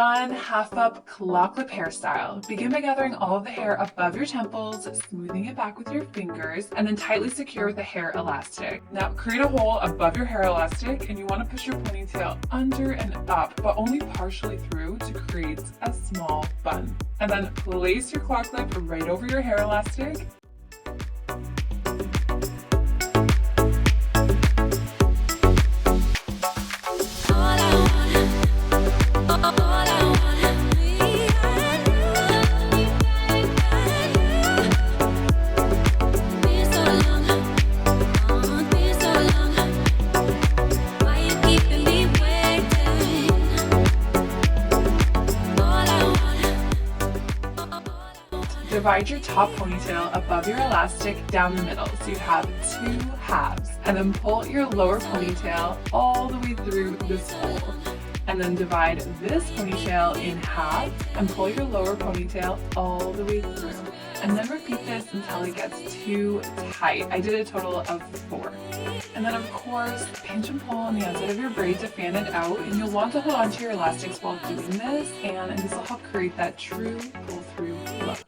fun half-up claw clip hairstyle. Begin by gathering all of the hair above your temples, smoothing it back with your fingers, and then tightly secure with a hair elastic. Now create a hole above your hair elastic, and you want to push your ponytail under and up, but only partially through to create a small bun. And then place your claw clip right over your hair elastic. Divide your top ponytail above your elastic down the middle so you have two halves, and then pull your lower ponytail all the way through this hole, and then divide this ponytail in half and pull your lower ponytail all the way through, and then repeat this until it gets too tight. I did a total of 4. And then of course pinch and pull on the outside of your braid to fan it out, and you'll want to hold on to your elastics while doing this, and this will help create that true pull through look.